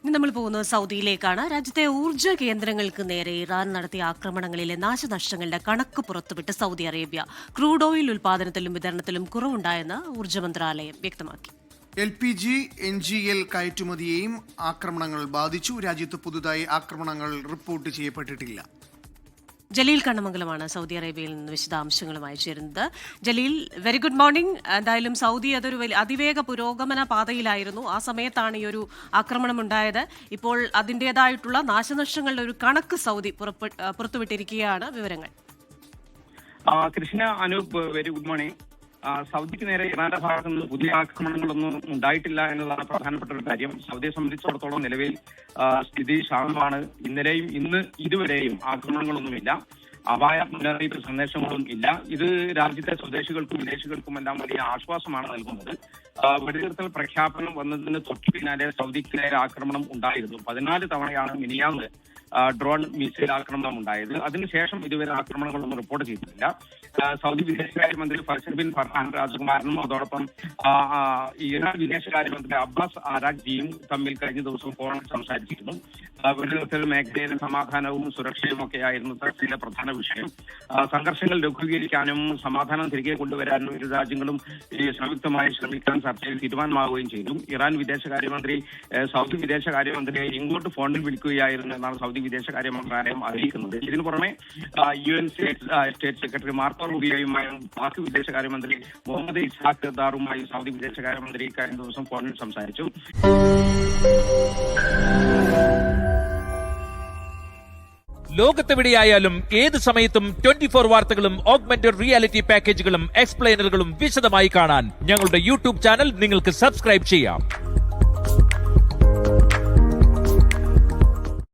ഇനി നമ്മൾ പോകുന്നത് സൗദിയിലേക്കാണ്. രാജ്യത്തെ ഊർജ്ജ കേന്ദ്രങ്ങൾക്ക് നേരെ ഇറാൻ നടത്തിയ ആക്രമണങ്ങളിലെ നാശനഷ്ടങ്ങളുടെ കണക്ക് പുറത്തുവിട്ട് സൗദി അറേബ്യ. ക്രൂഡ് ഓയിൽ ഉൽപാദനത്തിലും വിതരണത്തിലും കുറവുണ്ടായെന്ന് ഊർജ്ജ മന്ത്രാലയം വ്യക്തമാക്കി. LPG, NGL കയറ്റുമതിയെയും ആക്രമണങ്ങൾ ബാധിച്ചു. രാജ്യത്ത് പുതുതായി ആക്രമണങ്ങൾ റിപ്പോർട്ട് ചെയ്യപ്പെട്ടിട്ടില്ല. ജലീൽ കണ്ണമംഗലമാണ് സൗദി അറേബ്യയിൽ നിന്ന് വിശദാംശങ്ങളുമായി ചേരുന്നത്. Jaleel, very good morning. എന്തായാലും സൗദി അതൊരു അതിവേഗ പുരോഗമന പാതയിലായിരുന്നു. ആ സമയത്താണ് ഈ ഒരു ആക്രമണം ഉണ്ടായത്. ഇപ്പോൾ അതിൻ്റെതായിട്ടുള്ള നാശനഷ്ടങ്ങളുടെ ഒരു കണക്ക് സൗദി പുറത്തുവിട്ടിരിക്കുകയാണ്. വിവരങ്ങൾ. Krishna, Anoop, very good morning. സൗദിക്ക് നേരെ ഇറാന്റെ ഭാഗത്ത് നിന്ന് പുതിയ ആക്രമണങ്ങളൊന്നും ഉണ്ടായിട്ടില്ല എന്നതാണ് പ്രധാനപ്പെട്ട ഒരു കാര്യം. സൗദിയെ സംബന്ധിച്ചിടത്തോളം നിലവിൽ സ്ഥിതി ശാന്തമാണ്. ഇന്നലെയും ഇതുവരെയും ആക്രമണങ്ങളൊന്നുമില്ല. അപായ മുന്നറിയിപ്പ് സന്ദേശങ്ങളും ഇല്ല. ഇത് രാജ്യത്തെ സ്വദേശികൾക്കും വിദേശികൾക്കും എല്ലാം വലിയ ആശ്വാസമാണ് നൽകുന്നത്. വെടിനിർത്തൽ പ്രഖ്യാപനം വന്നതിന് തൊട്ടു പിന്നാലെ സൗദിക്ക് നേരെ ആക്രമണം ഉണ്ടായിരുന്നു. 14 തവണയാണ് മിനിയാന്ന് ഡ്രോൺ മിസൈൽ ആക്രമണം ഉണ്ടായത്. അതിനുശേഷം ഇതുവരെ ആക്രമണങ്ങളൊന്നും റിപ്പോർട്ട് ചെയ്തിട്ടില്ല. സൗദി വിദേശകാര്യമന്ത്രി ഫൈസൽ ബിൻ ഫർഹാൻ രാജകുമാരനും അതോടൊപ്പം ഇറാൻ വിദേശകാര്യമന്ത്രി അബ്ബാസ് ആരാഖ്ജിയും തമ്മിൽ കഴിഞ്ഞ ദിവസം ഫോണിൽ സംസാരിച്ചിരുന്നു. വെടിനിർത്തൽ മേഖലയിലെ സമാധാനവും സുരക്ഷയും ഒക്കെയായിരുന്നു ചർച്ചയിലെ പ്രധാന വിഷയം. സംഘർഷങ്ങൾ ലഘൂകരിക്കാനും സമാധാനം തിരികെ കൊണ്ടുവരാനും ഇരു രാജ്യങ്ങളും സംയുക്തമായി ശ്രമിക്കാൻ ചർച്ചയിൽ തീരുമാനമാവുകയും ചെയ്തു. ഇറാൻ വിദേശകാര്യമന്ത്രി സൗദി വിദേശകാര്യമന്ത്രിയെ ഇങ്ങോട്ട് ഫോണിൽ വിളിക്കുകയായിരുന്നു എന്നാണ് സൗദി വിദേശകാര്യ മന്ത്രാലയം അറിയിക്കുന്നത്. ഇതിനു പുറമെ UN സ്റ്റേറ്റ് സെക്രട്ടറി മാർക്കോ റൂബിയോയുമായും പാക് വിദേശകാര്യമന്ത്രി മുഹമ്മദ് ഇസ്ഹാഖ് ദാറുമായും സൗദി വിദേശകാര്യമന്ത്രി കഴിഞ്ഞ ദിവസം ഫോണിൽ സംസാരിച്ചു. ലോകത്തെവിടെയായാലും ഏത് സമയത്തും 24 വാർത്തകളും ഓഗ്മെന്റഡ് റിയാലിറ്റി പാക്കേജുകളും എക്സ്പ്ലെയിനറുകളും വിശദമായി കാണാൻ ഞങ്ങളുടെ YouTube ചാനൽ നിങ്ങൾക്ക് സബ്സ്ക്രൈബ് ചെയ്യാം.